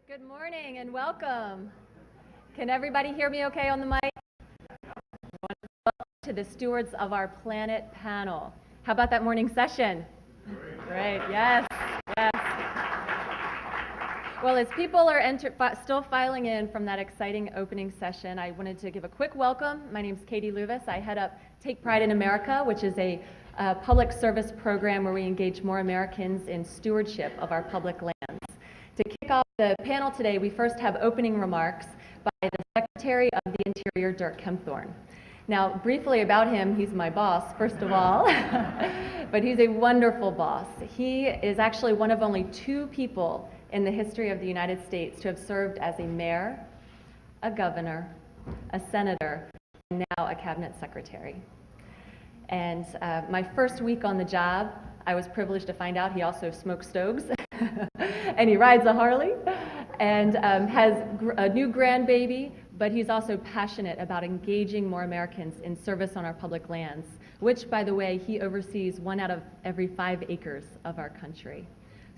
Good morning and welcome. Can everybody hear me okay on the mic? Welcome to the Stewards of Our Planet panel. How about that morning session? Great, yes, yes. Well, as people are still filing in from that exciting opening session, I wanted to give a quick welcome. My name is Katie Luvis. I head up Take Pride in America, which is a public service program where we engage more Americans in stewardship of our public lands. To kick off the panel today, we first have opening remarks by the Secretary of the Interior, Dirk Kempthorne. Now, briefly about him, he's my boss, first of all, but he's a wonderful boss. He is actually one of only 2 people in the history of the United States to have served as a mayor, a governor, a senator, and now a cabinet secretary. And my first week on the job, I was privileged to find out he also smokes stoves and he rides a Harley and has a new grandbaby, but he's also passionate about engaging more Americans in service on our public lands, which, by the way, he oversees 1 out of every 5 acres of our country.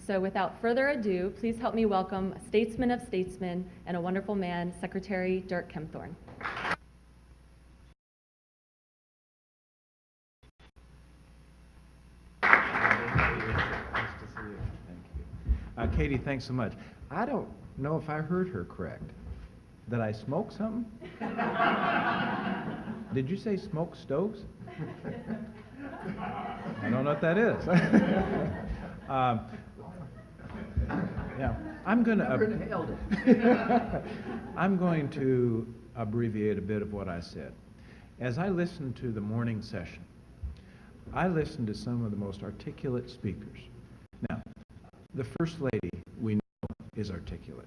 So without further ado, please help me welcome a statesman of statesmen and a wonderful man, Secretary Dirk Kempthorne. Katie, thanks so much. I don't know if I heard her correct. Did I smoke something? Did you say smoke stoves? I don't know what that is. Yeah, I'm going to abbreviate a bit of what I said. As I listened to the morning session, I listened to some of the most articulate speakers. Now, the First Lady, we know, is articulate.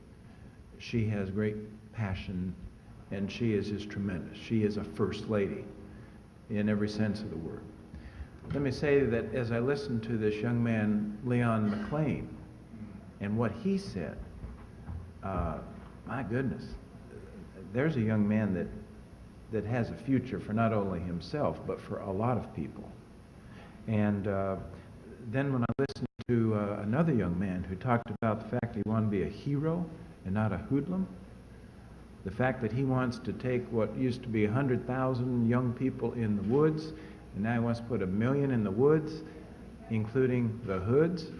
She has great passion, and she is just tremendous. She is a First Lady in every sense of the word. Let me say that as I listened to this young man, Leon McLean, and what he said, my goodness, there's a young man that has a future for not only himself, but for a lot of people. And then when I listened to another young man who talked about the fact that he wanted to be a hero and not a hoodlum, the fact that he wants to take what used to be 100,000 young people in the woods, and now he wants to put 1 million in the woods, including the hoods.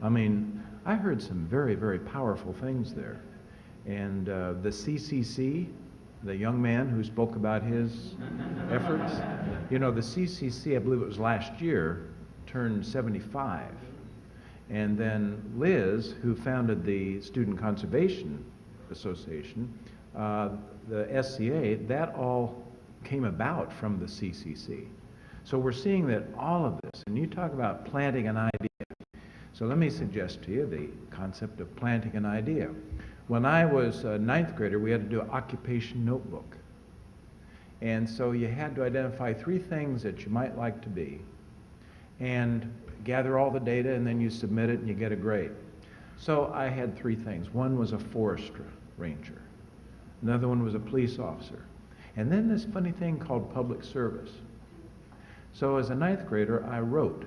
I mean, I heard some very, very powerful things there. And the CCC, the young man who spoke about his efforts, you know, the CCC, I believe it was last year, turned 75. And then Liz, who founded the Student Conservation Association, the SCA, that all came about from the CCC. So we're seeing that all of this, and you talk about planting an idea. So let me suggest to you the concept of planting an idea. When I was a 9th grader, we had to do an occupation notebook. And so you had to identify 3 things that you might like to be, and gather all the data, and then you submit it and you get a grade. So I had 3 things. One was a forest ranger. Another one was a police officer. And then this funny thing called public service. So as a 9th grader, I wrote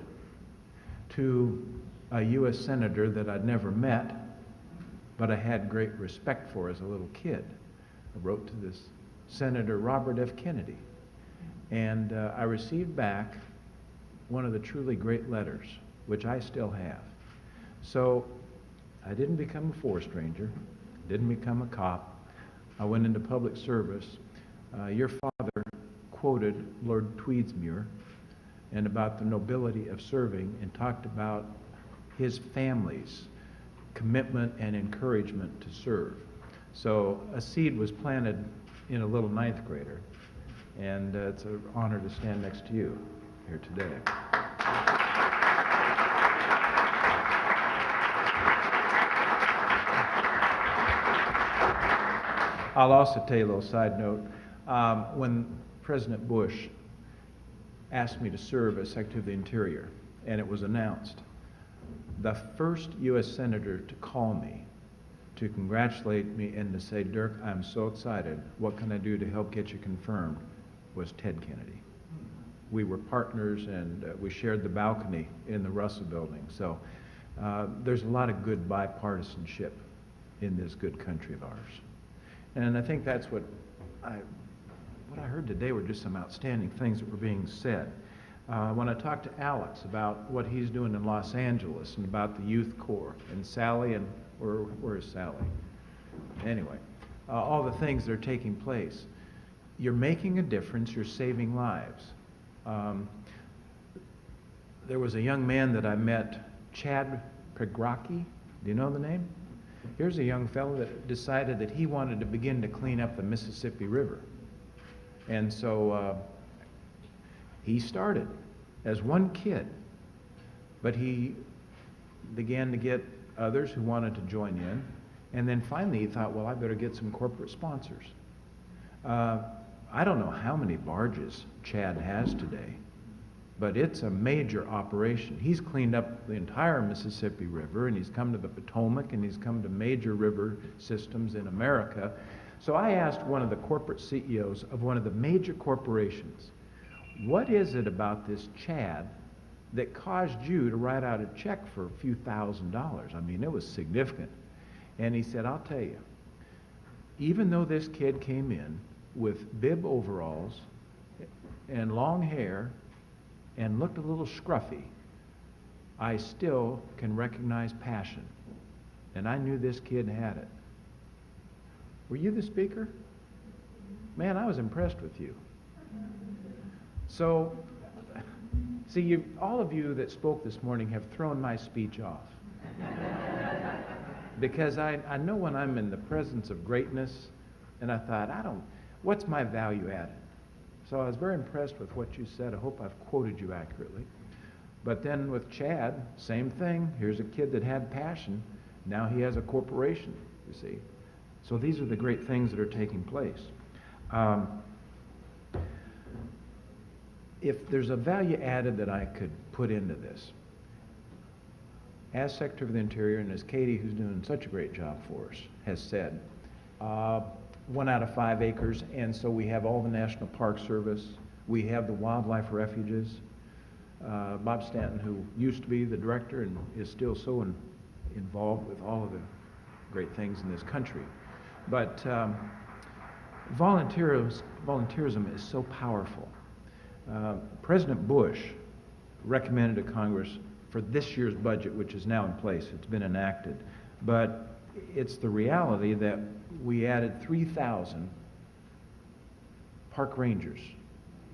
to a U.S. senator that I'd never met, but I had great respect for as a little kid. I wrote to this Senator Robert F. Kennedy. And I received back one of the truly great letters, which I still have. So I didn't become a forest ranger, didn't become a cop. I went into public service. Your father quoted Lord Tweedsmuir and about the nobility of serving, and talked about his family's commitment and encouragement to serve. So a seed was planted in a little 9th grader, and it's an honor to stand next to you here today. I'll also tell you a little side note. When President Bush asked me to serve as Secretary of the Interior, and it was announced, the first U.S. Senator to call me to congratulate me and to say, Dirk, I'm so excited, what can I do to help get you confirmed, was Ted Kennedy. We were partners, and we shared the balcony in the Russell Building. So there's a lot of good bipartisanship in this good country of ours. And I think that's what I heard today were just some outstanding things that were being said. When I talked to Alex about what he's doing in Los Angeles and about the Youth Corps and Sally and where is Sally? Anyway, all the things that are taking place. You're making a difference. You're saving lives. There was a young man that I met, Chad Pregrocki. Do you know the name? Here's a young fellow that decided that he wanted to begin to clean up the Mississippi River. And so he started as one kid, but he began to get others who wanted to join in. And then finally he thought, well, I better get some corporate sponsors. I don't know how many barges Chad has today, but it's a major operation. He's cleaned up the entire Mississippi River, and he's come to the Potomac, and he's come to major river systems in America. So I asked one of the corporate CEOs of one of the major corporations, what is it about this Chad that caused you to write out a check for a few $1,000s? I mean, it was significant. And he said, I'll tell you, even though this kid came in with bib overalls and long hair and looked a little scruffy, I still can recognize passion. And I knew this kid had it. Were you the speaker? Man, I was impressed with you. So, see, all of you that spoke this morning have thrown my speech off. Because I know when I'm in the presence of greatness, and I thought, what's my value added? So I was very impressed with what you said. I hope I've quoted you accurately. But then with Chad, same thing. Here's a kid that had passion. Now he has a corporation, you see. So these are the great things that are taking place. If there's a value added that I could put into this, as Secretary of the Interior, and as Katie, who's doing such a great job for us, has said, 1 out of 5 acres, and so we have all the National Park Service, we have the wildlife refuges. Bob Stanton, who used to be the director and is still so involved with all of the great things in this country. But volunteerism is so powerful. President Bush recommended to Congress for this year's budget, which is now in place, it's been enacted, but it's the reality that we added 3,000 park rangers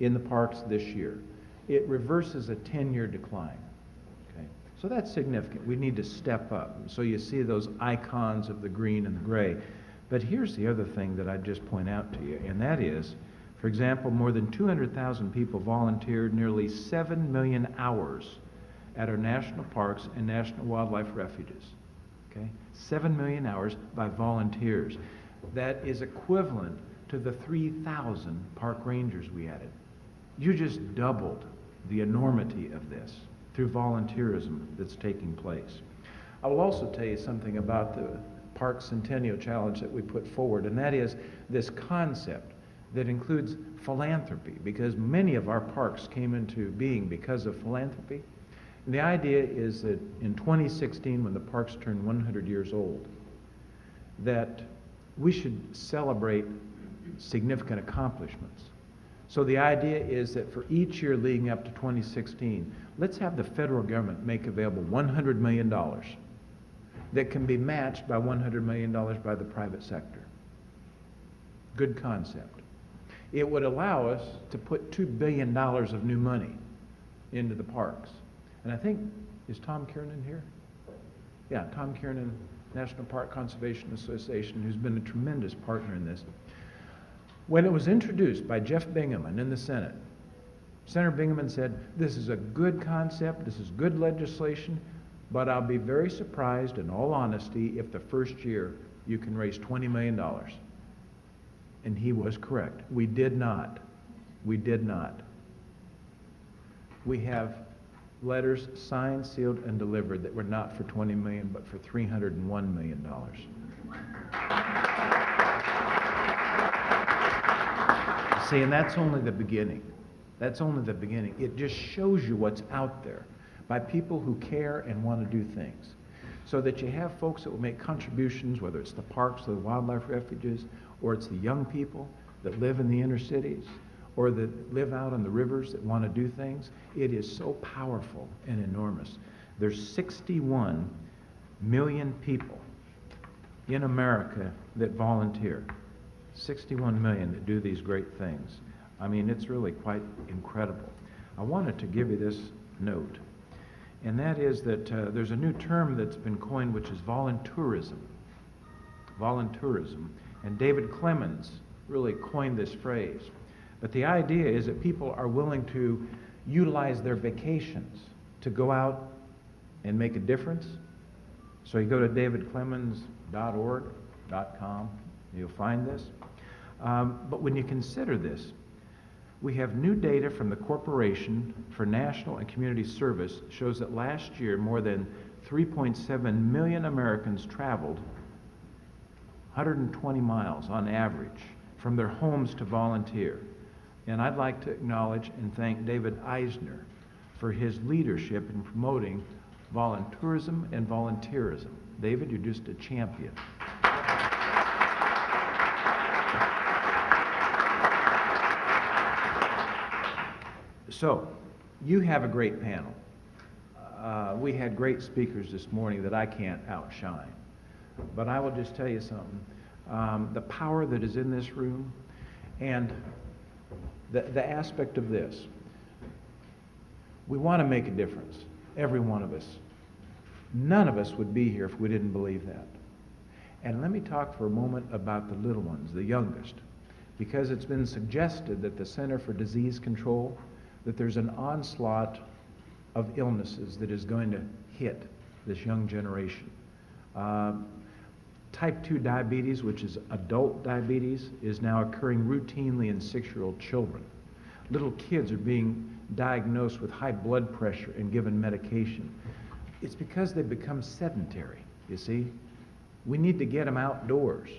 in the parks this year. It reverses a 10-year decline. Okay? So that's significant. We need to step up. So you see those icons of the green and the gray. But here's the other thing that I'd just point out to you, and that is, for example, more than 200,000 people volunteered nearly 7 million hours at our national parks and national wildlife refuges. Okay? 7 million hours by volunteers. That is equivalent to the 3,000 park rangers we added. You just doubled the enormity of this through volunteerism that's taking place. I will also tell you something about the Park Centennial Challenge that we put forward, and that is this concept that includes philanthropy, because many of our parks came into being because of philanthropy. And the idea is that in 2016, when the parks turn 100 years old, that we should celebrate significant accomplishments. So the idea is that for each year leading up to 2016, let's have the federal government make available $100 million that can be matched by $100 million by the private sector. Good concept. It would allow us to put $2 billion of new money into the parks. And I think, is Tom Kiernan here? Yeah, Tom Kiernan, National Park Conservation Association, who's been a tremendous partner in this. When it was introduced by Jeff Bingaman in the Senate, Senator Bingaman said, this is a good concept, this is good legislation, but I'll be very surprised, in all honesty, if the first year you can raise $20 million. And he was correct. We did not. We did not. We have letters signed, sealed, and delivered that were not for $20 million, but for $301 million. See, and that's only the beginning. That's only the beginning. It just shows you what's out there by people who care and want to do things. so that you have folks that will make contributions, whether it's the parks or the wildlife refuges, or it's the young people that live in the inner cities, or that live out on the rivers that want to do things. It is so powerful and enormous. There's 61 million people in America that volunteer. 61 million that do these great things. I mean, it's really quite incredible. I wanted to give you this note, and that is that there's a new term that's been coined, which is voluntourism. Voluntourism. And David Clemens really coined this phrase. But the idea is that people are willing to utilize their vacations to go out and make a difference. So you go to davidclemens.org.com, you'll find this. But when you consider this, we have new data from the Corporation for National and Community Service shows that last year more than 3.7 million Americans traveled 120 miles on average from their homes to volunteer. And I'd like to acknowledge and thank David Eisner for his leadership in promoting voluntourism and volunteerism. David, you're just a champion. So, you have a great panel. We had great speakers this morning that I can't outshine. But I will just tell you something. The power that is in this room and the aspect of this. We want to make a difference, every one of us. None of us would be here if we didn't believe that. And let me talk for a moment about the little ones, the youngest, because it's been suggested that the Center for Disease Control, that there's an onslaught of illnesses that is going to hit this young generation. Type 2 diabetes, which is adult diabetes, is now occurring routinely in 6-year-old children. Little kids are being diagnosed with high blood pressure and given medication. It's because they've become sedentary, you see. We need to get them outdoors.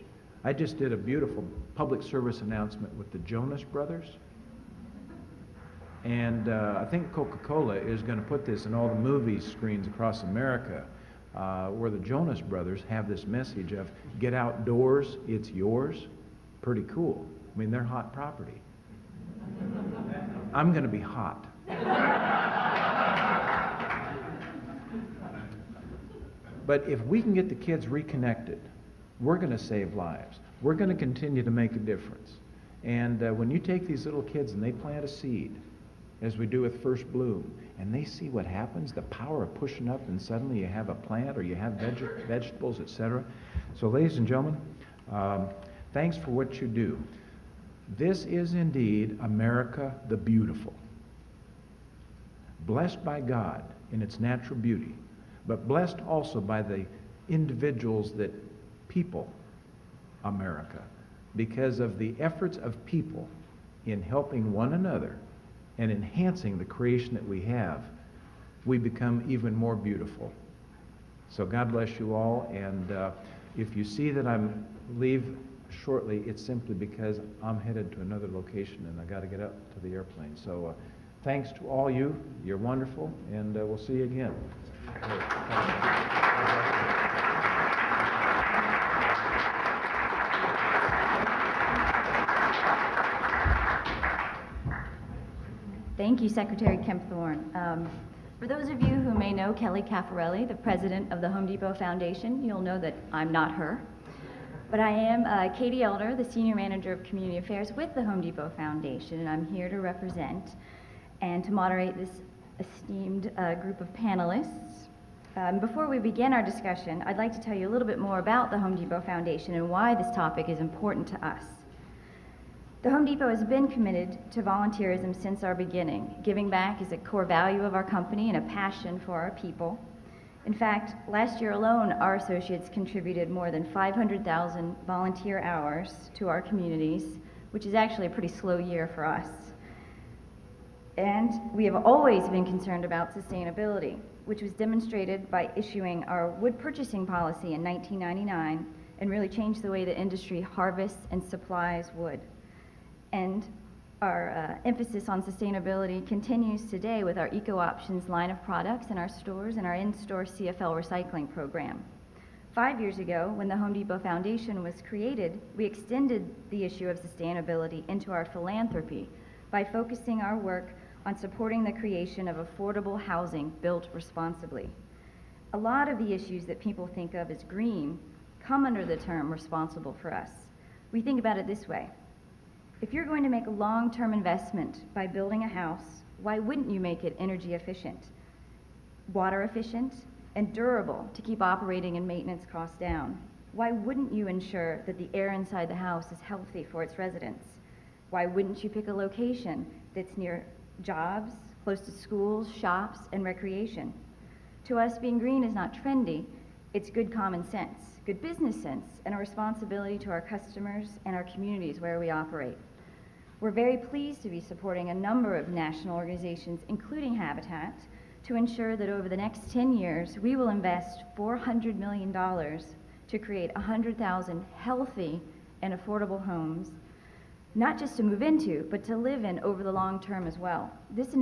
I just did a beautiful public service announcement with the Jonas Brothers. And I think Coca-Cola is going to put this in all the movie screens across America, where the Jonas Brothers have this message of get outdoors, it's yours. Pretty cool. I mean, they're hot property. I'm going to be hot. But if we can get the kids reconnected, we're going to save lives. We're going to continue to make a difference. And when you take these little kids and they plant a seed, as we do with First Bloom, and they see what happens, the power of pushing up, and suddenly you have a plant or you have vegetables, etc. So ladies and gentlemen, thanks for what you do. This is indeed America the Beautiful. Blessed by God in its natural beauty, but blessed also by the individuals that people America, because of the efforts of people in helping one another and enhancing the creation that we have, we become even more beautiful. So God bless you all, and if you see that I'm leave shortly, it's simply because I'm headed to another location and I got to get up to the airplane. So thanks to all you, you're wonderful, and we'll see you again. Thank you, Secretary Kempthorne. For those of you who may know Kelly Caffarelli, the president of the Home Depot Foundation, you'll know that I'm not her. But I am Katie Elder, the Senior Manager of Community Affairs with the Home Depot Foundation, and I'm here to represent and to moderate this esteemed group of panelists. Before we begin our discussion, I'd like to tell you a little bit more about the Home Depot Foundation and why this topic is important to us. The Home Depot has been committed to volunteerism since our beginning. Giving back is a core value of our company and a passion for our people. In fact, last year alone, our associates contributed more than 500,000 volunteer hours to our communities, which is actually a pretty slow year for us. And we have always been concerned about sustainability, which was demonstrated by issuing our wood purchasing policy in 1999 and really changed the way the industry harvests and supplies wood. And Our emphasis on sustainability continues today with our Eco Options line of products in our stores and our in-store CFL recycling program. 5 years ago, when the Home Depot Foundation was created, we extended the issue of sustainability into our philanthropy by focusing our work on supporting the creation of affordable housing built responsibly. A lot of the issues that people think of as green come under the term responsible for us. We think about it this way. If you're going to make a long-term investment by building a house, why wouldn't you make it energy efficient, water efficient, and durable to keep operating and maintenance costs down? Why wouldn't you ensure that the air inside the house is healthy for its residents? Why wouldn't you pick a location that's near jobs, close to schools, shops, and recreation? To us, being green is not trendy. It's good common sense, good business sense, and a responsibility to our customers and our communities where we operate. We're very pleased to be supporting a number of national organizations, including Habitat, to ensure that over the next 10 years, we will invest $400 million to create 100,000 healthy and affordable homes, not just to move into, but to live in over the long term as well. This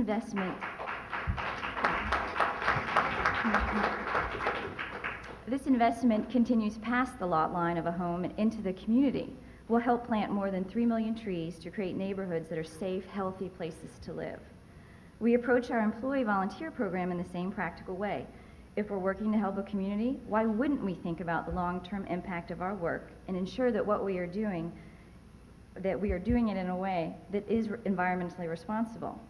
investment continues past the lot line of a home and into the community. We'll help plant more than 3 million trees to create neighborhoods that are safe, healthy places to live. We approach our employee volunteer program in the same practical way. If we're working to help a community, why wouldn't we think about the long-term impact of our work and ensure that what we are doing, that we are doing it in a way that is environmentally responsible?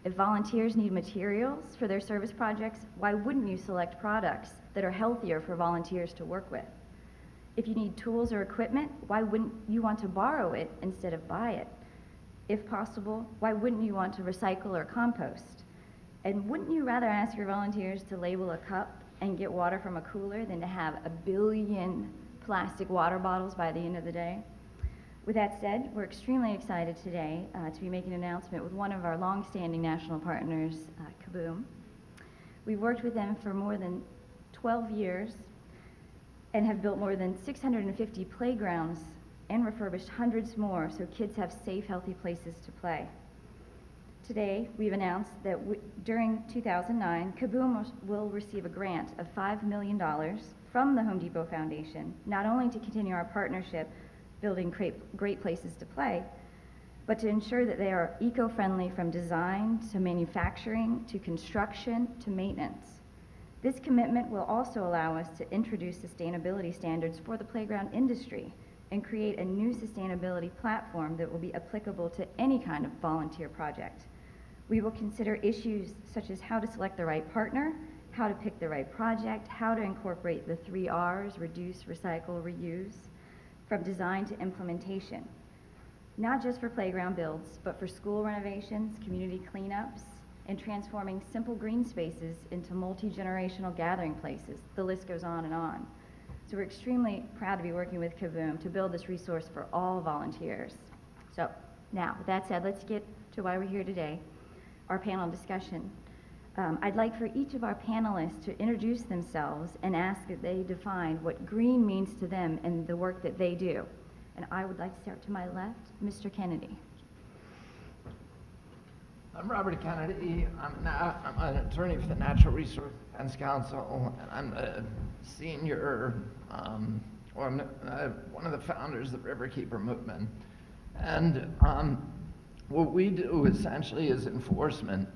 If volunteers need materials for their service projects, why wouldn't you select products that are healthier for volunteers to work with? If you need tools or equipment, why wouldn't you want to borrow it instead of buy it? If possible, why wouldn't you want to recycle or compost? And wouldn't you rather ask your volunteers to label a cup and get water from a cooler than to have 1 billion plastic water bottles by the end of the day? With that said, we're extremely excited today to be making an announcement with one of our long-standing national partners, Kaboom. We've worked with them for more than 12 years and have built more than 650 playgrounds and refurbished hundreds more so kids have safe, healthy places to play. Today, we've announced that during 2009, Kaboom will receive a grant of $5 million from the Home Depot Foundation, not only to continue our partnership building great places to play, but to ensure that they are eco-friendly from design to manufacturing to construction to maintenance. This commitment will also allow us to introduce sustainability standards for the playground industry and create a new sustainability platform that will be applicable to any kind of volunteer project. We will consider issues such as how to select the right partner, how to pick the right project, how to incorporate the 3 R's, reduce, recycle, reuse, from design to implementation. Not just for playground builds, but for school renovations, community cleanups, and transforming simple green spaces into multi-generational gathering places. The list goes on and on. So we're extremely proud to be working with Kaboom to build this resource for all volunteers. So now, with that said, let's get to why we're here today, our panel discussion. I'd like for each of our panelists to introduce themselves and ask that they define what green means to them and the work that they do. And I would like to start to my left, Mr. Kennedy. I'm Robert Kennedy. I'm an attorney for the Natural Resource Defense Council, and I'm the senior, one of the founders of the Riverkeeper movement. And what we do essentially is enforcement.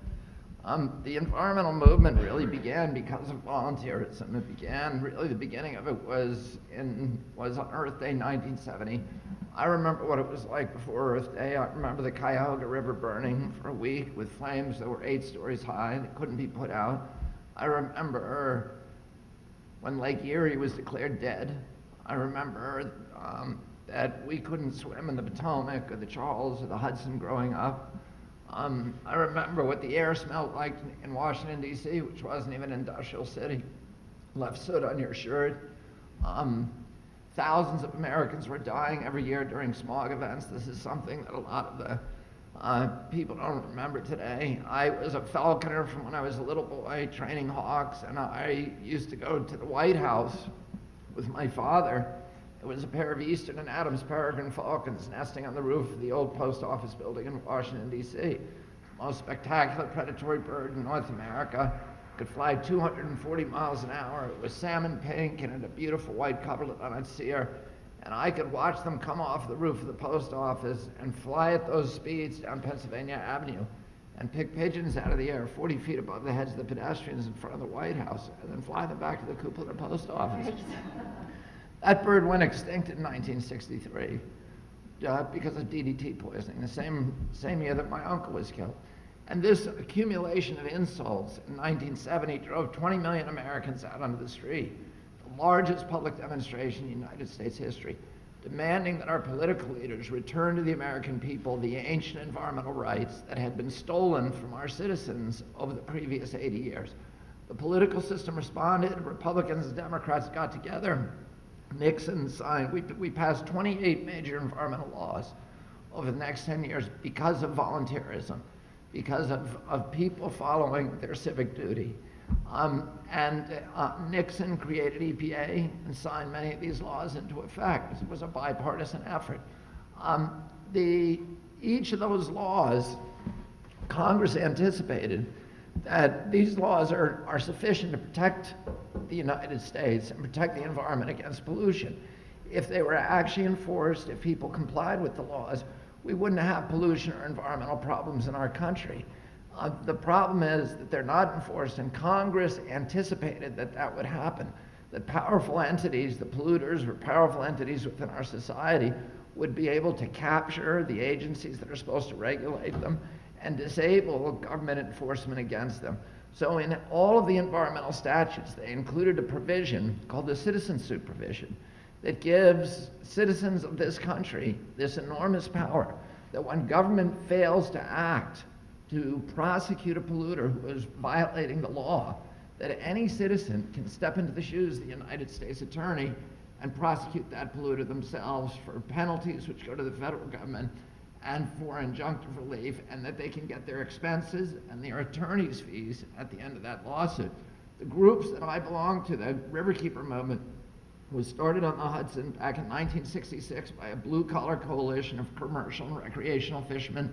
The environmental movement really began because of volunteerism. It began, really the beginning of it was on Earth Day 1970. I remember what it was like before Earth Day. I remember the Cuyahoga River burning for a week with flames that were 8 stories high that couldn't be put out. I remember when Lake Erie was declared dead. I remember that we couldn't swim in the Potomac or the Charles or the Hudson growing up. I remember what the air smelled like in Washington, D.C., which wasn't even an industrial city. Left soot on your shirt. Thousands of Americans were dying every year during smog events. This is something that a lot of the people don't remember today. I was a falconer from when I was a little boy, training hawks, and I used to go to the White House with my father It was a pair of Eastern and Adams peregrine falcons nesting on the roof of the old post office building in Washington, D.C. The most spectacular predatory bird in North America. Could fly 240 miles an hour. It was salmon pink and had a beautiful white coverlet on its cere. And I could watch them come off the roof of the post office and fly at those speeds down Pennsylvania Avenue and pick pigeons out of the air 40 feet above the heads of the pedestrians in front of the White House and then fly them back to the cupola of the post office. That bird went extinct in 1963 because of DDT poisoning, the same year that my uncle was killed. And this accumulation of insults in 1970 drove 20 million Americans out onto the street, the largest public demonstration in United States history, demanding that our political leaders return to the American people the ancient environmental rights that had been stolen from our citizens over the previous 80 years. The political system responded, Republicans and Democrats got together, Nixon signed, we passed 28 major environmental laws over the next 10 years because of volunteerism, because of people following their civic duty. Nixon created EPA and signed many of these laws into effect. It was a bipartisan effort. Each of those laws, Congress anticipated that these laws are sufficient to protect the United States and protect the environment against pollution. If they were actually enforced, if people complied with the laws, we wouldn't have pollution or environmental problems in our country. The problem is that they're not enforced, and Congress anticipated that that would happen, that powerful entities, the polluters or powerful entities within our society, would be able to capture the agencies that are supposed to regulate them and disable government enforcement against them. So in all of the environmental statutes, they included a provision called the citizen suit provision that gives citizens of this country this enormous power that when government fails to act to prosecute a polluter who is violating the law, that any citizen can step into the shoes of the United States attorney and prosecute that polluter themselves for penalties which go to the federal government and for injunctive relief, and that they can get their expenses and their attorney's fees at the end of that lawsuit. The groups that I belong to, the Riverkeeper movement, was started on the Hudson back in 1966 by a blue-collar coalition of commercial and recreational fishermen.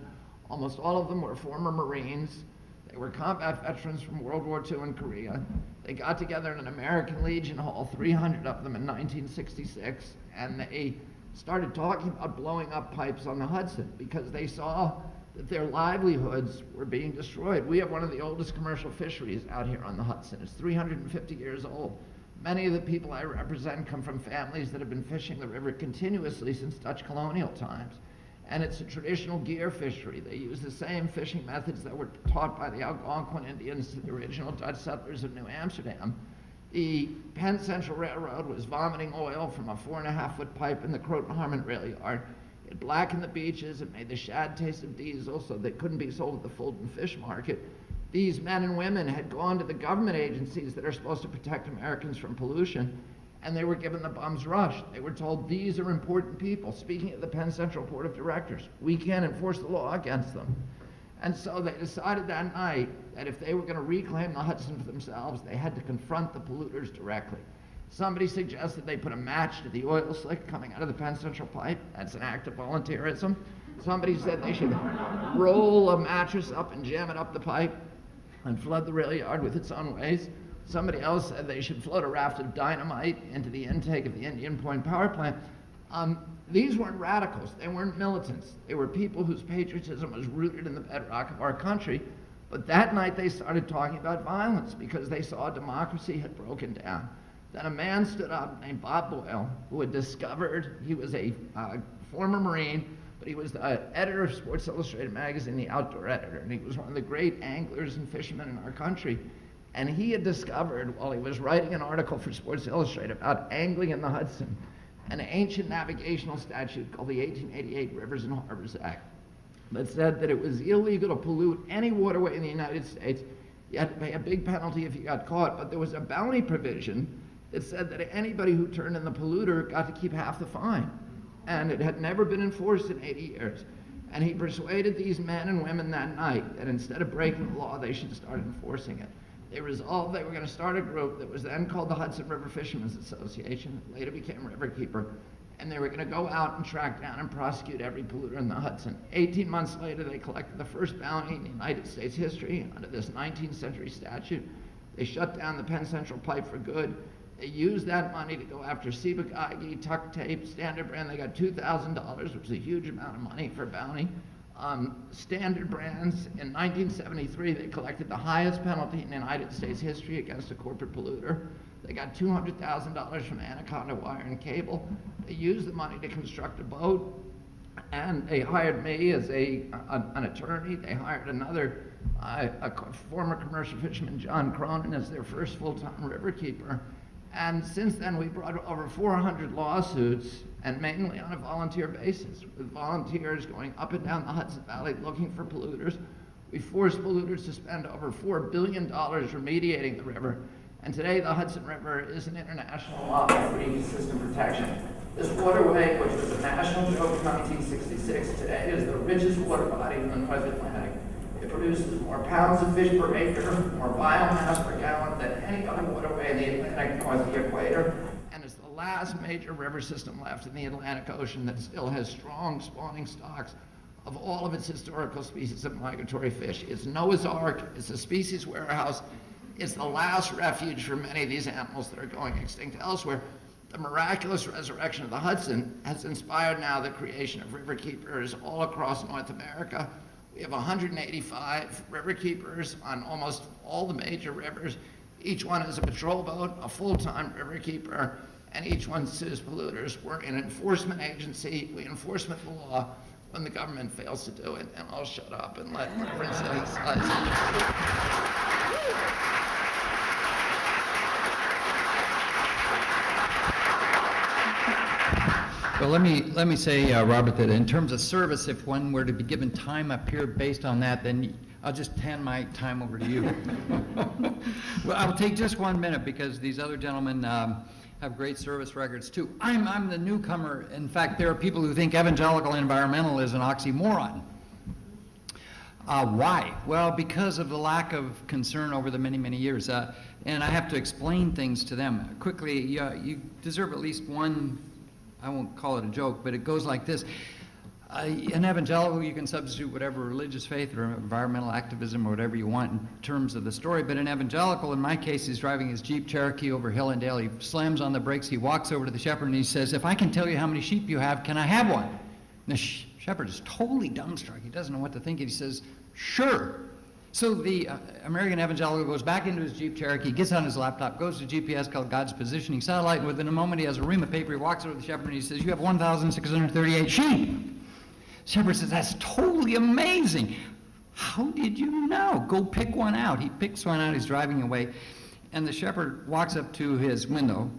Almost all of them were former Marines. They were combat veterans from World War II and Korea. They got together in an American Legion Hall, 300 of them in 1966, and they started talking about blowing up pipes on the Hudson because they saw that their livelihoods were being destroyed. We have one of the oldest commercial fisheries out here on the Hudson. It's 350 years old. Many of the people I represent come from families that have been fishing the river continuously since Dutch colonial times. And it's a traditional gear fishery. They use the same fishing methods that were taught by the Algonquin Indians to the original Dutch settlers of New Amsterdam. The Penn Central Railroad was vomiting oil from a 4.5-foot pipe in the Croton-Harmon rail yard. It blackened the beaches, it made the shad taste of diesel, so they couldn't be sold at the Fulton Fish Market. These men and women had gone to the government agencies that are supposed to protect Americans from pollution, and they were given the bum's rush. They were told, these are important people. Speaking of the Penn Central Board of Directors, we can't enforce the law against them. And so they decided that night that if they were going to reclaim the Hudson for themselves, they had to confront the polluters directly. Somebody suggested they put a match to the oil slick coming out of the Penn Central pipe. That's an act of volunteerism. Somebody said they should roll a mattress up and jam it up the pipe and flood the rail yard with its own waste. Somebody else said they should float a raft of dynamite into the intake of the Indian Point power plant. These weren't radicals. They weren't militants. They were people whose patriotism was rooted in the bedrock of our country. But that night they started talking about violence because they saw democracy had broken down. Then a man stood up named Bob Boyle, who had discovered, he was a former Marine, but he was the editor of Sports Illustrated magazine, the outdoor editor, and he was one of the great anglers and fishermen in our country. And he had discovered, while he was writing an article for Sports Illustrated about angling in the Hudson, an ancient navigational statute called the 1888 Rivers and Harbors Act that said that it was illegal to pollute any waterway in the United States. You had to pay a big penalty if you got caught, but there was a bounty provision that said that anybody who turned in the polluter got to keep half the fine. And it had never been enforced in 80 years. And he persuaded these men and women that night that instead of breaking the law, they should start enforcing it. They resolved they were going to start a group that was then called the Hudson River Fishermen's Association, later became Riverkeeper, and they were going to go out and track down and prosecute every polluter in the Hudson. 18 months later, they collected the first bounty in the United States history under this 19th century statute. They shut down the Penn Central Pipe for good. They used that money to go after Ciba-Geigy, Tuck Tape, Standard Brand. They got $2,000, which is a huge amount of money for bounty. Standard Brands, in 1973, they collected the highest penalty in the United States history against a corporate polluter. They got $200,000 from Anaconda Wire and Cable. They used the money to construct a boat, and they hired me as an attorney. They hired another, a former commercial fisherman, John Cronin, as their first full-time riverkeeper. And since then, we brought over 400 lawsuits, and mainly on a volunteer basis, with volunteers going up and down the Hudson Valley looking for polluters. We forced polluters to spend over $4 billion remediating the river. And today, the Hudson River is an international law for ecosystem protection. This waterway, which was a national joke in 1966, today is the richest water body in the North Atlantic. It produces more pounds of fish per acre, more biomass per gallon than any other waterway in the Atlantic north of the equator, and it's the last major river system left in the Atlantic Ocean that still has strong spawning stocks of all of its historical species of migratory fish. It's Noah's Ark, it's a species warehouse, it's the last refuge for many of these animals that are going extinct elsewhere. The miraculous resurrection of the Hudson has inspired now the creation of riverkeepers all across North America. We have 185 riverkeepers on almost all the major rivers. Each one is a patrol boat, a full-time riverkeeper, and each one sues polluters. We're an enforcement agency. We enforce the law when the government fails to do it. And I'll shut up and let Reverend Well, let me say, Robert, that in terms of service, if one were to be given time up here based on that, then I'll just hand my time over to you. Well, I'll take just 1 minute because these other gentlemen have great service records too. I'm the newcomer. In fact, there are people who think evangelical environmental is an oxymoron. Why? Well, because of the lack of concern over the many, many years. And I have to explain things to them. Quickly, you deserve at least one, I won't call it a joke, but it goes like this. An evangelical, you can substitute whatever religious faith or environmental activism or whatever you want in terms of the story, but an evangelical, in my case, he's driving his Jeep Cherokee over hill and dale. He slams on the brakes, he walks over to the shepherd and he says, "If I can tell you how many sheep you have, can I have one?" And the shepherd is totally dumbstruck. He doesn't know what to think. He says, "Sure." So the American evangelical goes back into his Jeep Cherokee, gets on his laptop, goes to GPS called God's Positioning Satellite, and within a moment he has a ream of paper. He walks over to the shepherd and he says, "You have 1,638 sheep." Shepherd says, "That's totally amazing. How did you know? Go pick one out." He picks one out, he's driving away, and the shepherd walks up to his window,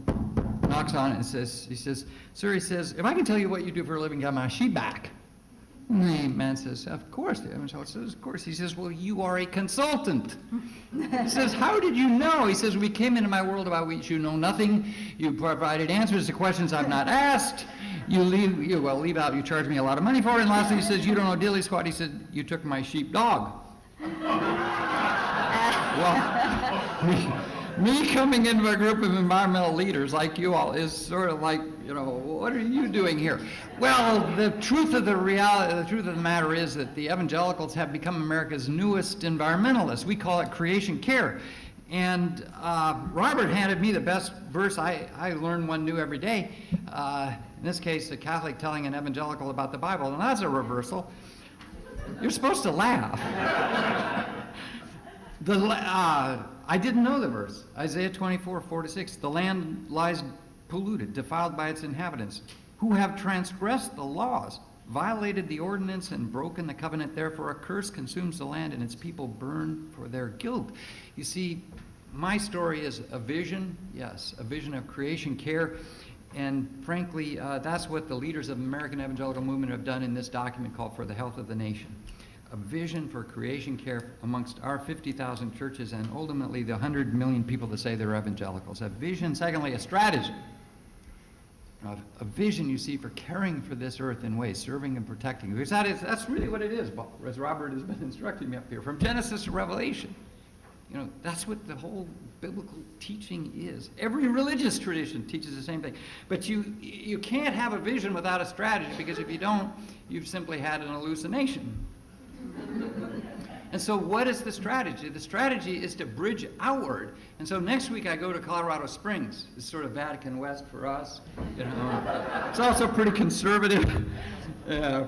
knocks on it and says, "Sir," he says, "if I can tell you what you do for a living, get my sheep back." And the man says, "Of course." The evangelical says, "Of course." He says, "Well, you are a consultant." He says, "How did you know?" He says, "We came into my world about which you know nothing. You provided answers to questions I've not asked. You leave out, you charge me a lot of money for it." And lastly, he says, "You don't know dilly squat." He said, "You took my sheep dog." Well, me coming into a group of environmental leaders like you all is sort of like, what are you doing here? Well, the truth of the matter is that the evangelicals have become America's newest environmentalists. We call it creation care. And Robert handed me the best verse. I learn one new every day. In this case, a Catholic telling an evangelical about the Bible, and that's a reversal. You're supposed to laugh. I didn't know the verse. Isaiah 24:4-6. The land lies polluted, defiled by its inhabitants, who have transgressed the laws, violated the ordinance, and broken the covenant. Therefore, a curse consumes the land, and its people burn for their guilt. You see, my story is a vision, yes, a vision of creation care. And frankly, that's what the leaders of the American Evangelical Movement have done in this document called For the Health of the Nation. A vision for creation care amongst our 50,000 churches and ultimately the 100 million people that say they're evangelicals. A vision, secondly, a strategy. A vision, you see, for caring for this earth in ways, serving and protecting. Because that's really what it is, as Robert has been instructing me up here, from Genesis to Revelation. You know, that's what the whole biblical teaching is. Every religious tradition teaches the same thing. But you can't have a vision without a strategy, because if you don't, you've simply had an hallucination. And so what is the strategy? The strategy is to bridge outward. And so next week I go to Colorado Springs. It's sort of Vatican West for us. You know, it's also pretty conservative.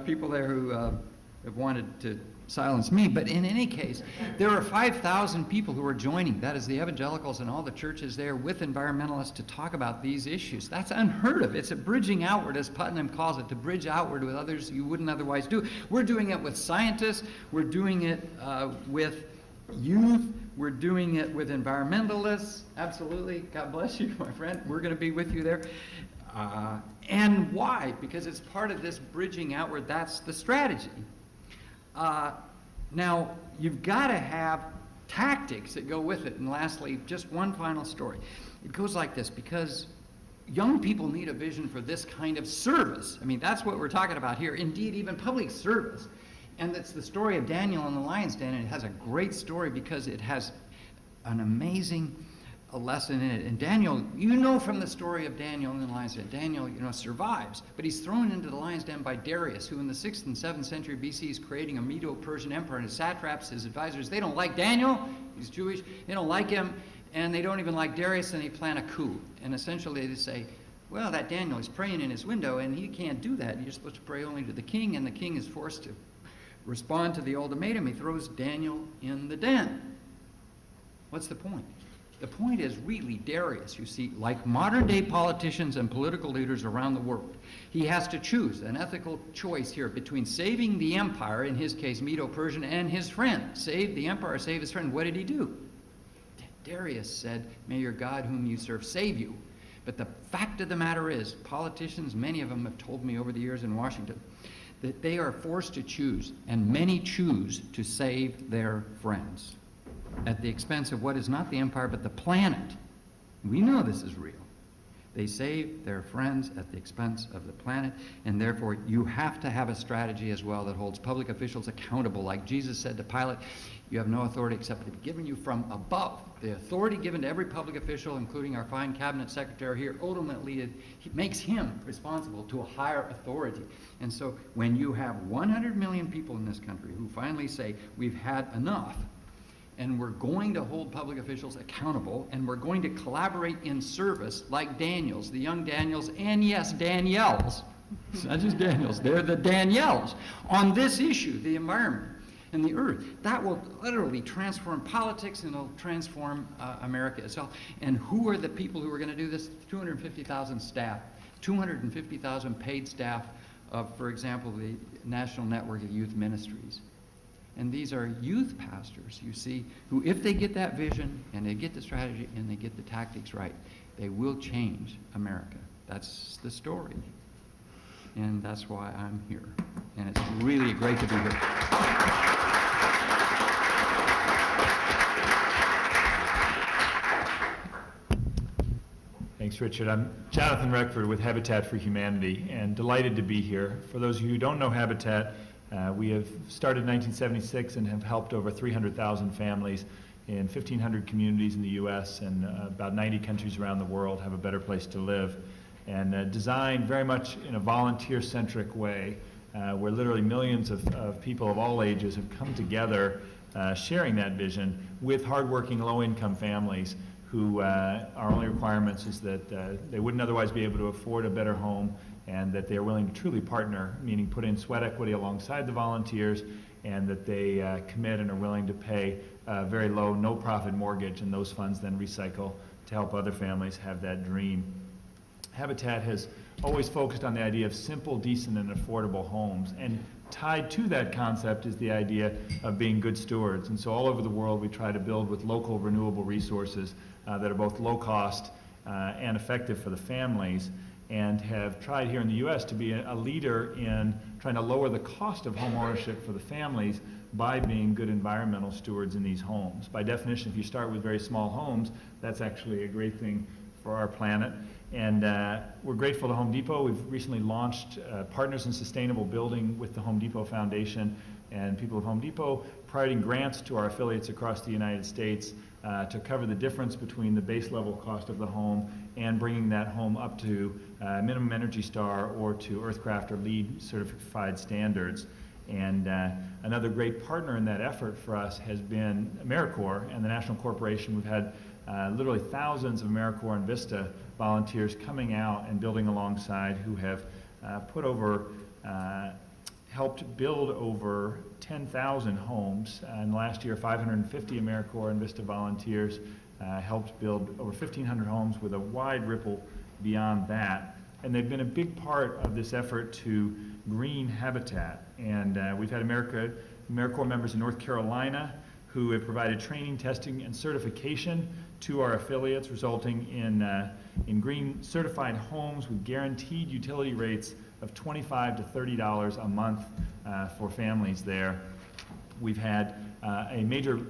People there who have wanted to silence me. But in any case, there are 5,000 people who are joining. That is the evangelicals and all the churches there with environmentalists to talk about these issues. That's unheard of. It's a bridging outward, as Putnam calls it, to bridge outward with others you wouldn't otherwise do. We're doing it with scientists. We're doing it with youth. We're doing it with environmentalists. Absolutely. God bless you, my friend. We're going to be with you there. And why? Because it's part of this bridging outward. That's the strategy. Now, you've got to have tactics that go with it. And lastly, just one final story. It goes like this, because young people need a vision for this kind of service. I mean, that's what we're talking about here. Indeed, even public service. And it's the story of Daniel in the lion's den, and it has a great story because it has an amazing lesson in it. And Daniel, you know from the story of Daniel in the lion's den, Daniel, you know, survives, but he's thrown into the lion's den by Darius, who in the 6th and 7th century BC is creating a Medo-Persian empire, and his satraps, his advisors, they don't like Daniel, he's Jewish, they don't like him, and they don't even like Darius, and they plan a coup. And essentially they say, well, that Daniel is praying in his window, and he can't do that. You're supposed to pray only to the king, and the king is forced to respond to the ultimatum. He throws Daniel in the den. What's the point? The point is really Darius, you see, like modern-day politicians and political leaders around the world, he has to choose an ethical choice here between saving the empire, in his case Medo-Persian, and his friend. Save the empire, save his friend. What did he do? Darius said, may your God whom you serve save you. But the fact of the matter is, politicians, many of them have told me over the years in Washington, that they are forced to choose, and many choose to save their friends at the expense of what is not the empire but the planet. We know this is real. They save their friends at the expense of the planet, and therefore you have to have a strategy as well that holds public officials accountable. Like Jesus said to Pilate, you have no authority except to be given you from above. The authority given to every public official, including our fine cabinet secretary here, ultimately it makes him responsible to a higher authority. And so when you have 100 million people in this country who finally say, we've had enough, and we're going to hold public officials accountable, and we're going to collaborate in service like Daniels, the young Daniels, and yes, Danielles. It's not just Daniels, they're the Danielles on this issue, the environment and the earth. That will literally transform politics, and it'll transform America itself. And who are the people who are going to do this? 250,000 staff, 250,000 paid staff of, for example, the National Network of Youth Ministries. And these are youth pastors, you see, who, if they get that vision and they get the strategy and they get the tactics right, they will change America. That's the story. And that's why I'm here. And it's really great to be here. Thanks, Richard. I'm Jonathan Reckford with Habitat for Humanity, and delighted to be here. For those of you who don't know Habitat, we have started in 1976 and have helped over 300,000 families in 1,500 communities in the U.S. and about 90 countries around the world have a better place to live. And designed very much in a volunteer-centric way, where literally millions of people of all ages have come together sharing that vision with hardworking, low-income families who our only requirements is that they wouldn't otherwise be able to afford a better home, and that they are willing to truly partner, meaning put in sweat equity alongside the volunteers, and that they commit and are willing to pay a very low, no-profit mortgage, and those funds then recycle to help other families have that dream. Habitat has always focused on the idea of simple, decent, and affordable homes, and tied to that concept is the idea of being good stewards. And so all over the world we try to build with local renewable resources that are both low cost and effective for the families, and have tried here in the U.S. to be a leader in trying to lower the cost of home ownership for the families by being good environmental stewards in these homes. By definition, if you start with very small homes, that's actually a great thing for our planet. And we're grateful to Home Depot. We've recently launched Partners in Sustainable Building with the Home Depot Foundation, and people of Home Depot providing grants to our affiliates across the United States to cover the difference between the base level cost of the home and bringing that home up to minimum Energy Star or to Earthcraft or LEED certified standards. And another great partner in that effort for us has been AmeriCorps and the National Corporation. We've had literally thousands of AmeriCorps and Vista volunteers coming out and building alongside, who have helped build over 10,000 homes. And last year, 550 AmeriCorps and Vista volunteers helped build over 1,500 homes with a wide ripple beyond that. And they've been a big part of this effort to green habitat. And we've had AmeriCorps members in North Carolina who have provided training, testing, and certification to our affiliates, resulting in green certified homes with guaranteed utility rates of $25 to $30 a month for families there. We've had a major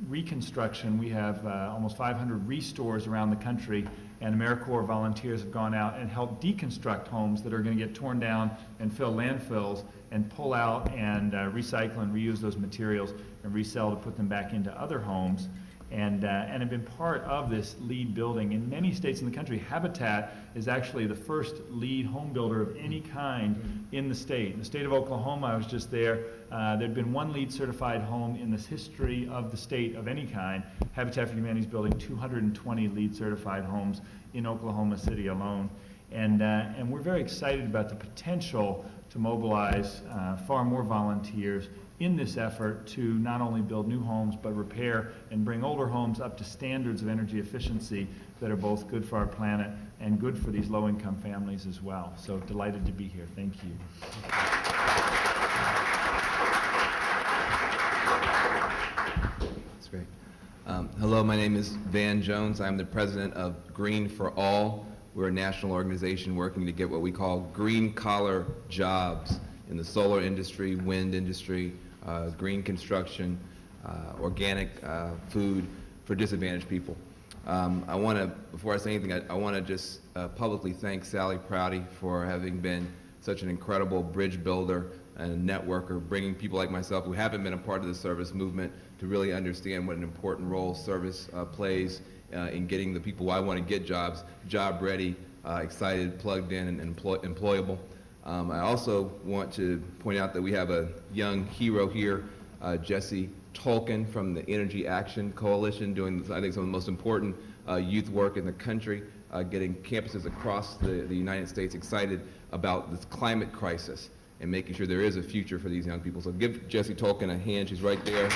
reconstruction. We have almost 500 restores around the country, and AmeriCorps volunteers have gone out and helped deconstruct homes that are going to get torn down and fill landfills, and pull out and recycle and reuse those materials and resell to put them back into other homes. And have been part of this LEED building. In many states in the country, Habitat is actually the first LEED home builder of any kind in the state. In the state of Oklahoma, I was just there, there'd been one LEED certified home in this history of the state of any kind. Habitat for Humanity is building 220 LEED certified homes in Oklahoma City alone. And we're very excited about the potential to mobilize far more volunteers in this effort to not only build new homes, but repair and bring older homes up to standards of energy efficiency that are both good for our planet and good for these low-income families as well. So delighted to be here. Thank you. That's great. Hello, my name is Van Jones. I'm the president of Green for All. We're a national organization working to get what we call green-collar jobs in the solar industry, wind industry, green construction, organic food for disadvantaged people. I want to, before I say anything, I want to just publicly thank Sally Prouty for having been such an incredible bridge builder and a networker, bringing people like myself who haven't been a part of the service movement to really understand what an important role service plays in getting the people who I want to get jobs, job ready, excited, plugged in, and employable. I also want to point out that we have a young hero here, Jesse Tolkien from the Energy Action Coalition, doing, I think, some of the most important youth work in the country, getting campuses across the United States excited about this climate crisis and making sure there is a future for these young people. So give Jesse Tolkien a hand. She's right there. Raise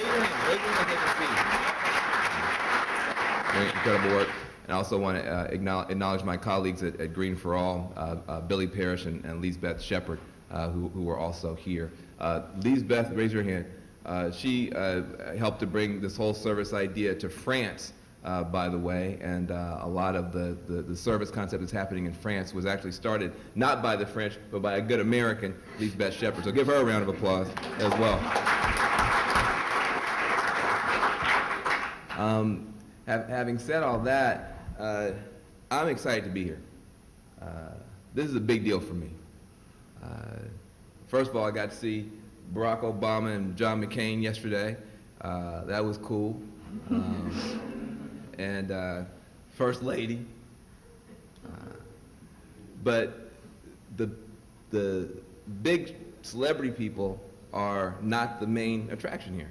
your hand, take a seat. Very incredible work. And I also want to acknowledge my colleagues at Green for All, Billy Parrish and Lisbeth Shepard, who were also here. Lisbeth, raise your hand. She helped to bring this whole service idea to France, by the way, and a lot of the service concept that's happening in France was actually started not by the French, but by a good American, Lisbeth Shepard. So give her a round of applause as well. Having said all that, I'm excited to be here. This is a big deal for me. First of all, I got to see Barack Obama and John McCain yesterday. That was cool. And First Lady. But the big celebrity people are not the main attraction here.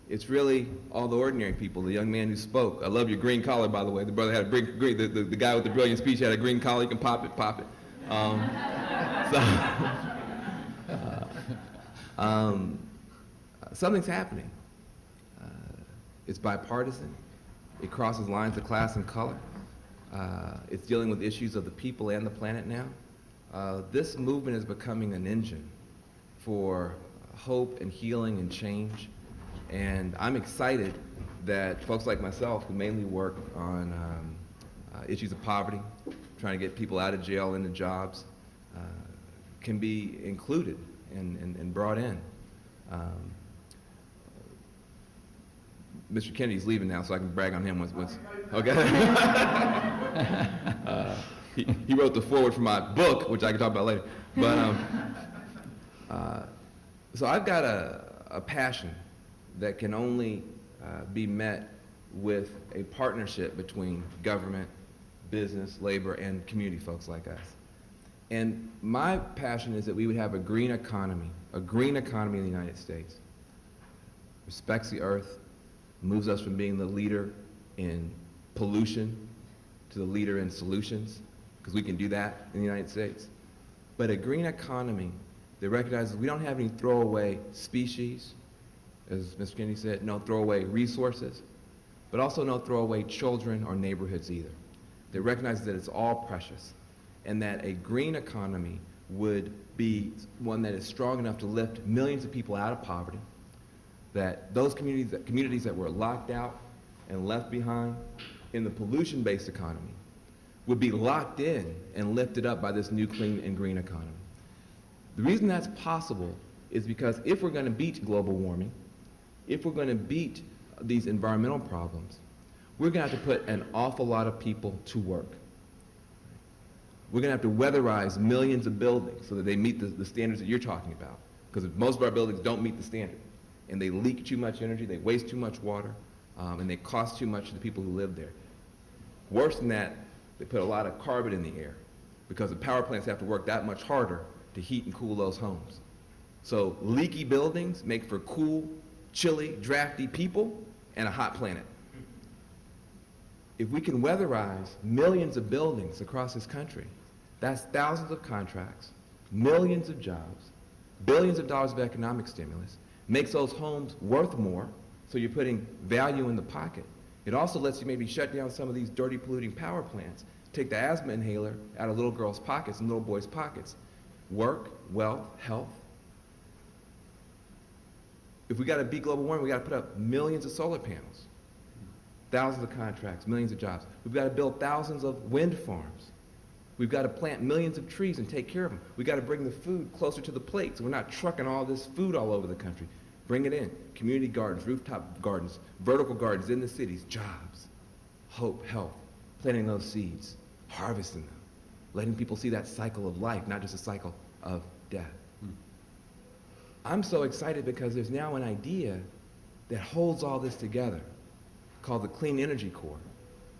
It's really all the ordinary people, the young man who spoke. I love your green collar, by the way. The brother had a green, the guy with the brilliant speech had a green collar. You can pop it. Something's happening. It's bipartisan. It crosses lines of class and color. It's dealing with issues of the people and the planet now. This movement is becoming an engine for hope and healing and change. And I'm excited that folks like myself, who mainly work on issues of poverty, trying to get people out of jail into jobs, can be included and brought in. Mr. Kennedy's leaving now, so I can brag on him once. Okay. He wrote the foreword for my book, which I can talk about later. But so I've got a passion that can only be met with a partnership between government, business, labor, and community folks like us. And my passion is that we would have a green economy in the United States. Respects the earth, moves us from being the leader in pollution to the leader in solutions, because we can do that in the United States. But a green economy that recognizes we don't have any throwaway species, as Mr. Kennedy said, no throwaway resources, but also no throwaway children or neighborhoods either. That recognizes that it's all precious, and that a green economy would be one that is strong enough to lift millions of people out of poverty, that those communities that were locked out and left behind in the pollution-based economy would be locked in and lifted up by this new clean and green economy. The reason that's possible is because if we're going to beat global warming, if we're going to beat these environmental problems, we're going to have to put an awful lot of people to work. We're going to have to weatherize millions of buildings so that they meet the standards that you're talking about, because most of our buildings don't meet the standard, and they leak too much energy, they waste too much water, and they cost too much to the people who live there. Worse than that, they put a lot of carbon in the air, because the power plants have to work that much harder to heat and cool those homes. So leaky buildings make for cool, chilly, drafty people and a hot planet. If we can weatherize millions of buildings across this country, that's thousands of contracts, millions of jobs, billions of dollars of economic stimulus, makes those homes worth more, so you're putting value in the pocket. It also lets you maybe shut down some of these dirty, polluting power plants, take the asthma inhaler out of little girls' pockets and little boys' pockets. Work, wealth, health. If we got to beat global warming, we got to put up millions of solar panels, thousands of contracts, millions of jobs. We've got to build thousands of wind farms. We've got to plant millions of trees and take care of them. We've got to bring the food closer to the plate so we're not trucking all this food all over the country. Bring it in. Community gardens, rooftop gardens, vertical gardens in the cities, jobs, hope, health, planting those seeds, harvesting them, letting people see that cycle of life, not just a cycle of death. I'm so excited because there's now an idea that holds all this together called the Clean Energy Corps,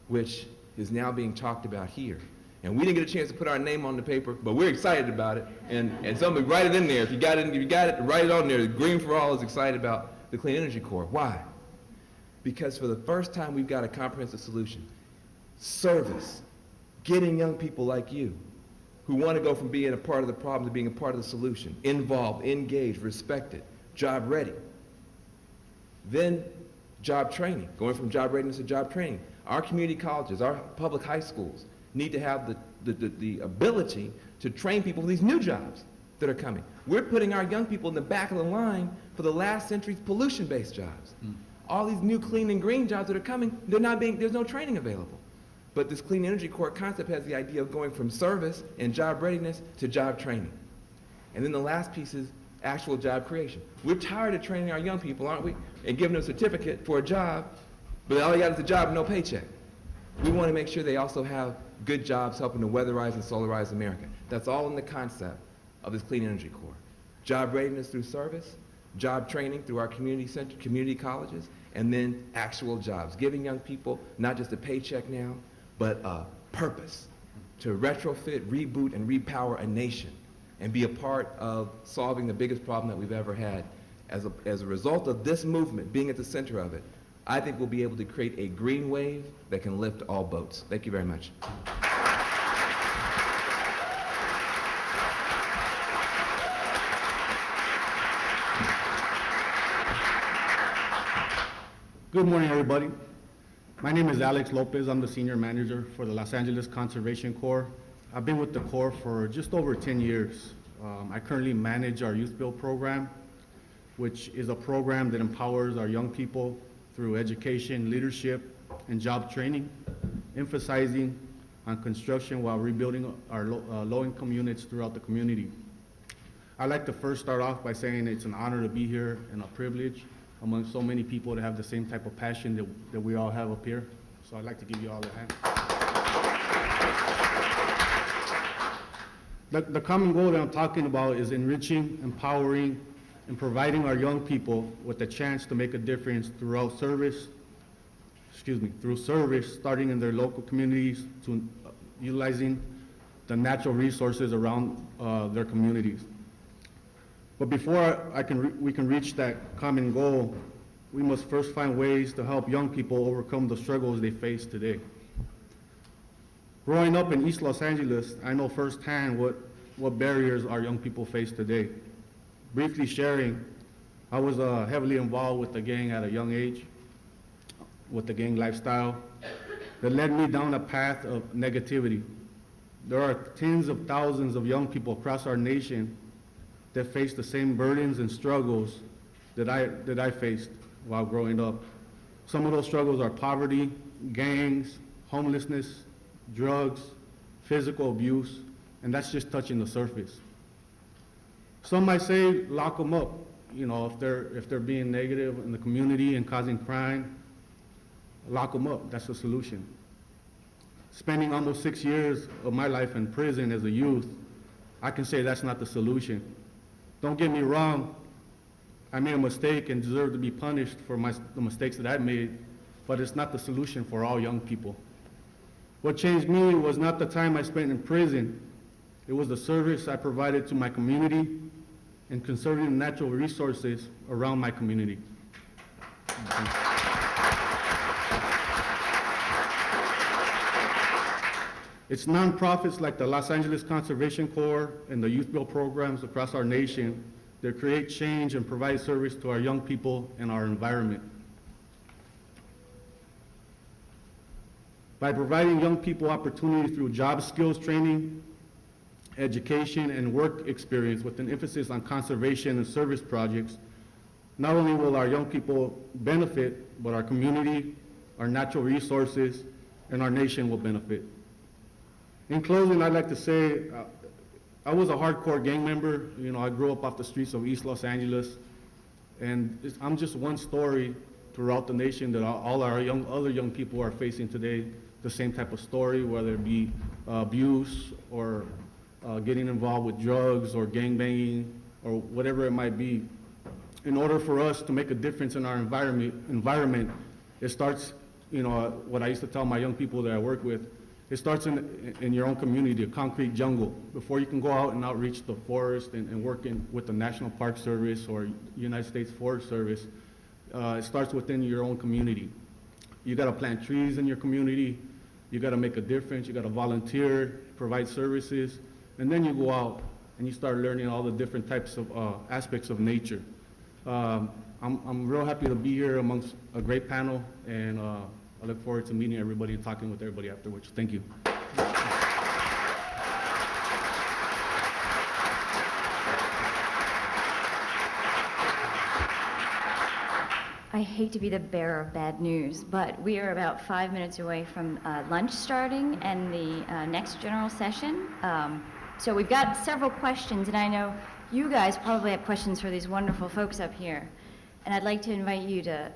which is now being talked about here. And we didn't get a chance to put our name on the paper, but we're excited about it. And somebody write it in there. If you got it, write it on there. Green for All is excited about the Clean Energy Corps. Why? Because for the first time, we've got a comprehensive solution. Service. Getting young people like you who want to go from being a part of the problem to being a part of the solution. Involved, engaged, respected, job ready. Then job training. Going from job readiness to job training. Our community colleges, our public high schools, need to have the ability to train people for these new jobs that are coming. We're putting our young people in the back of the line for the last century's pollution-based jobs. All these new clean and green jobs that are coming, there's no training available. But this Clean Energy Corps concept has the idea of going from service and job readiness to job training. And then the last piece is actual job creation. We're tired of training our young people, aren't we? And giving them a certificate for a job, but all they got is a job and no paycheck. We want to make sure they also have good jobs helping to weatherize and solarize America. That's all in the concept of this Clean Energy Corps. Job readiness through service, job training through our community colleges, and then actual jobs. Giving young people not just a paycheck now, but a purpose to retrofit, reboot, and repower a nation and be a part of solving the biggest problem that we've ever had. As a result of this movement being at the center of it, I think we'll be able to create a green wave that can lift all boats. Thank you very much. Good morning, everybody. My name is Alex Lopez. I'm the senior manager for the Los Angeles Conservation Corps. I've been with the Corps for just over 10 years. I currently manage our Youth Build program, which is a program that empowers our young people through education, leadership, and job training, emphasizing on construction while rebuilding our low-income units throughout the community. I'd like to first start off by saying it's an honor to be here and a privilege among so many people to have the same type of passion that we all have up here. So I'd like to give you all a hand. The common goal that I'm talking about is enriching, empowering, in providing our young people with a chance to make a difference through service, starting in their local communities to utilizing the natural resources around their communities. But before we can reach that common goal, we must first find ways to help young people overcome the struggles they face today. Growing up in East Los Angeles, I know firsthand what barriers our young people face today. Briefly sharing, I was heavily involved with the gang at a young age, with the gang lifestyle that led me down a path of negativity. There are tens of thousands of young people across our nation that face the same burdens and struggles that I faced while growing up. Some of those struggles are poverty, gangs, homelessness, drugs, physical abuse, and that's just touching the surface. Some might say lock them up, if they're being negative in the community and causing crime, lock them up, that's the solution. Spending almost 6 years of my life in prison as a youth, I can say that's not the solution. Don't get me wrong, I made a mistake and deserve to be punished for the mistakes that I made, but it's not the solution for all young people. What changed me was not the time I spent in prison, it was the service I provided to my community and conserving the natural resources around my community. It's nonprofits like the Los Angeles Conservation Corps and the Youth Build programs across our nation that create change and provide service to our young people and our environment. By providing young people opportunity through job skills training, education, and work experience with an emphasis on conservation and service projects, not only will our young people benefit, but our community, our natural resources, and our nation will benefit. In closing, I'd like to say, I was a hardcore gang member. I grew up off the streets of East Los Angeles, and I'm just one story throughout the nation that all our other young people are facing today, the same type of story, whether it be abuse or getting involved with drugs or gangbanging or whatever it might be. In order for us to make a difference in our environment, it starts, what I used to tell my young people that I work with, it starts in your own community, a concrete jungle. Before you can go out and outreach the forest and work with the National Park Service or United States Forest Service, it starts within your own community. You gotta plant trees in your community, you gotta make a difference, you gotta volunteer, provide services, and then you go out and you start learning all the different types of aspects of nature. I'm real happy to be here amongst a great panel, and I look forward to meeting everybody and talking with everybody afterwards. Thank you. I hate to be the bearer of bad news, but we are about 5 minutes away from lunch starting and the next general session. So we've got several questions, and I know you guys probably have questions for these wonderful folks up here. And I'd like to invite you to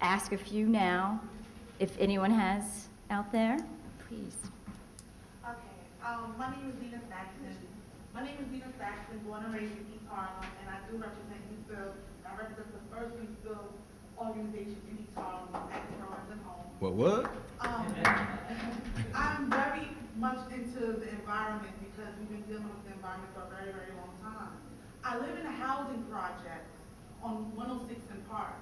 ask a few now, if anyone has out there, please. Okay, my name is Dina Saxton. Born and raised in East Harlem, and I do represent Youth Build. I represent the first Youth Build organization in East Harlem, Active Programs and Home. What? I'm very much into the environment because we've been dealing with the environment for a very, very long time. I live in a housing project on 106 in Park,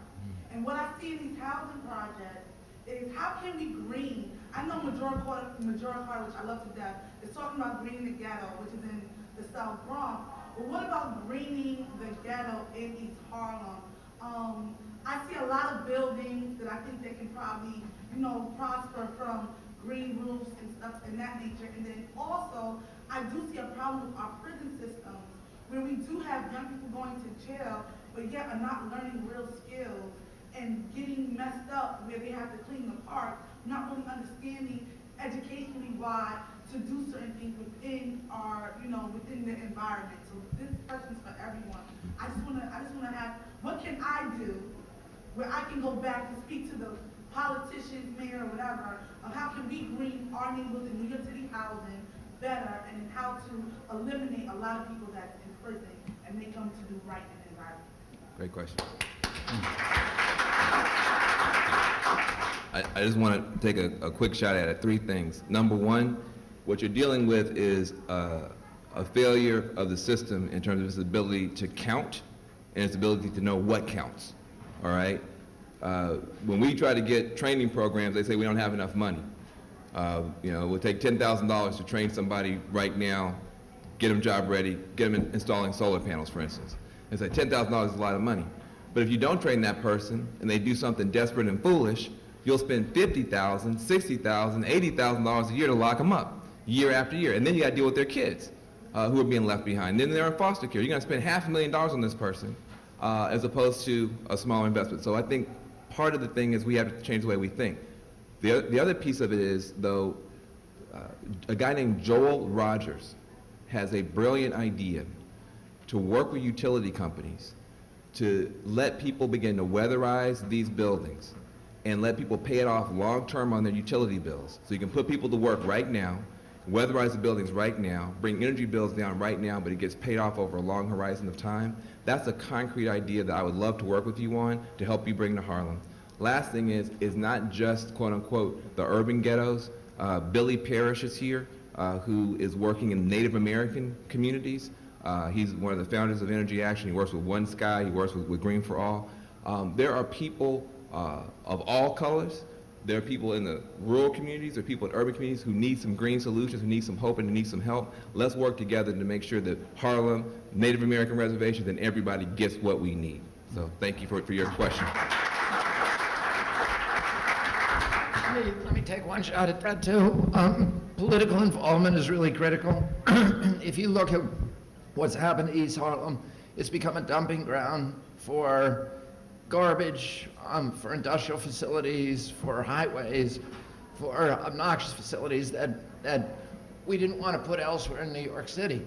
and what I see in these housing projects is how can we green? I know Majora Carter, which I love to death, is talking about greening the ghetto, which is in the South Bronx. But what about greening the ghetto in East Harlem? I see a lot of buildings that I think they can probably, prosper from green roofs and stuff in that nature. And then also, I do see a problem with our prison systems, where we do have young people going to jail, but yet are not learning real skills and getting messed up where they have to clean the park, not really understanding educationally why to do certain things within our, within the environment. So this question's for everyone. I just wanna have, what can I do where I can go back and speak to the politicians, mayor, or whatever, of how can we green our neighborhoods in New York City housing better, and how to eliminate a lot of people that's in prison and make them to do right in the environment. Great question. I just want to take a quick shot at it. 3 things. Number one, what you're dealing with is a failure of the system in terms of its ability to count and its ability to know what counts, all right? When we try to get training programs, they say we don't have enough money. You know, it would take $10,000 to train somebody right now, get them job ready, get them installing solar panels, for instance. It's like $10,000 is a lot of money. But if you don't train that person and they do something desperate and foolish, you'll spend $50,000, $60,000, $80,000 a year to lock them up, year after year. And then you got to deal with their kids who are being left behind. Then they're in foster care. You're going to spend $500,000 on this person as opposed to a small investment. So I think part of the thing is we have to change the way we think. The other piece of it is, though, a guy named Joel Rogers has a brilliant idea to work with utility companies to let people begin to weatherize these buildings and let people pay it off long-term on their utility bills. So you can put people to work right now, weatherize the buildings right now, bring energy bills down right now, but it gets paid off over a long horizon of time. That's a concrete idea that I would love to work with you on to help you bring to Harlem. Last thing is not just, quote unquote, the urban ghettos. Billy Parrish is here, who is working in Native American communities. He's one of the founders of Energy Action. He works with One Sky, he works with Green for All. There are people of all colors. There are people in the rural communities, there are people in urban communities who need some green solutions, who need some hope and who need some help. Let's work together to make sure that Harlem, Native American reservations, and everybody gets what we need. So thank you for your question. Let me take one shot at that too. Political involvement is really critical. If you look at what's happened to East Harlem, it's become a dumping ground for garbage, for industrial facilities, for highways, for obnoxious facilities that we didn't want to put elsewhere in New York City.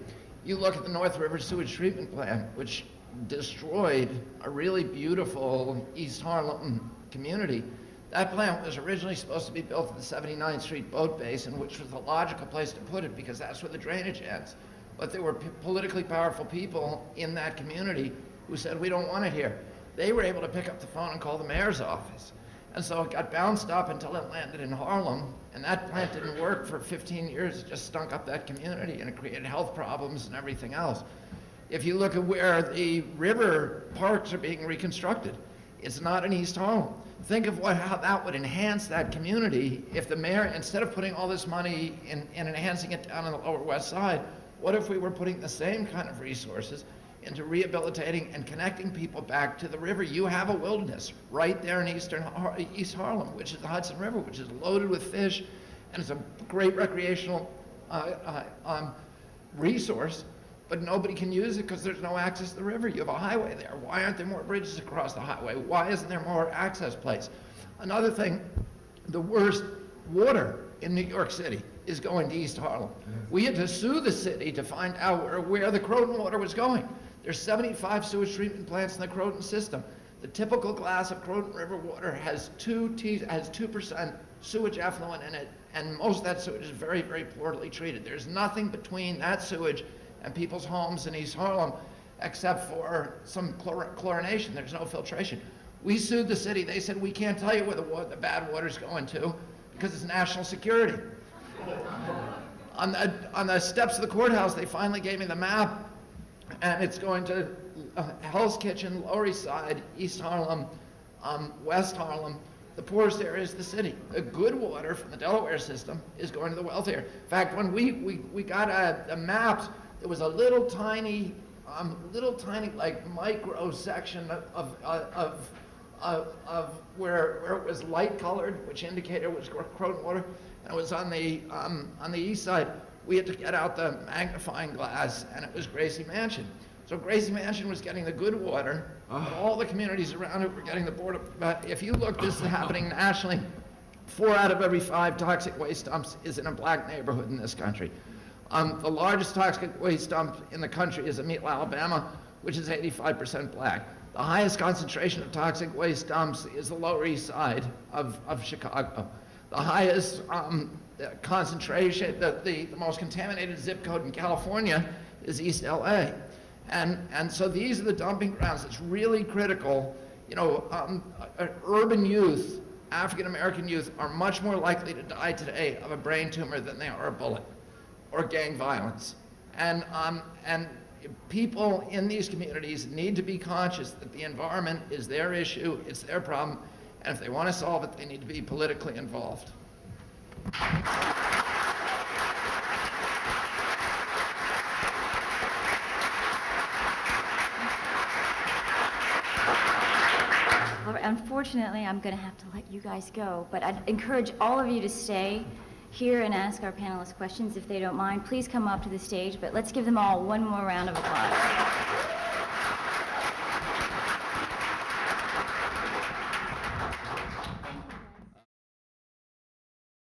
You look at the North River Sewage Treatment Plant, which destroyed a really beautiful East Harlem community. That plant was originally supposed to be built at the 79th Street Boat Basin, which was the logical place to put it because that's where the drainage ends. But there were politically powerful people in that community who said, we don't want it here. They were able to pick up the phone and call the mayor's office. And so it got bounced up until it landed in Harlem, and that plant didn't work for 15 years. It just stunk up that community, and it created health problems and everything else. If you look at where the river parks are being reconstructed, it's not in East Harlem. Think of how that would enhance that community if the mayor, instead of putting all this money in enhancing it down on the Lower West Side, what if we were putting the same kind of resources into rehabilitating and connecting people back to the river? You have a wilderness right there in East Harlem, which is the Hudson River, which is loaded with fish, and it's a great recreational resource, but nobody can use it because there's no access to the river. You have a highway there. Why aren't there more bridges across the highway? Why isn't there more access plates? Another thing, the worst water in New York City is going to East Harlem. We had to sue the city to find out where the Croton water was going. There's 75 sewage treatment plants in the Croton system. The typical glass of Croton River water has 2% sewage effluent in it, and most of that sewage is very, very poorly treated. There's nothing between that sewage and people's homes in East Harlem except for some chlorination. There's no filtration. We sued the city. They said, we can't tell you where the bad water's going to because it's national security. On the steps of the courthouse, they finally gave me the map, and it's going to Hell's Kitchen, Lower East Side, East Harlem, West Harlem. The poorest area is the city. The good water from the Delaware system is going to the wealthier. In fact, when we got the maps, there was a little tiny like micro section of where it was light colored, which indicated it was Croton water, and it was on the east side. We had to get out the magnifying glass, and it was Gracie Mansion. So Gracie Mansion was getting the good water, but all the communities around it were getting the border. But if you look, this is happening nationally. 4 out of every 5 toxic waste dumps is in a black neighborhood in this country. The largest toxic waste dump in the country is in Meatla, Alabama, which is 85% black. The highest concentration of toxic waste dumps is the Lower East Side of Chicago. The highest concentration, the most contaminated zip code in California is East LA. And so these are the dumping grounds. It's really critical. You know, urban youth, African American youth, are much more likely to die today of a brain tumor than they are a bullet or gang violence. And people in these communities need to be conscious that the environment is their issue, it's their problem, and if they want to solve it, they need to be politically involved. Unfortunately, I'm going to have to let you guys go, but I'd encourage all of you to stay here and ask our panelists questions if they don't mind. Please come up to the stage, but let's give them all one more round of applause.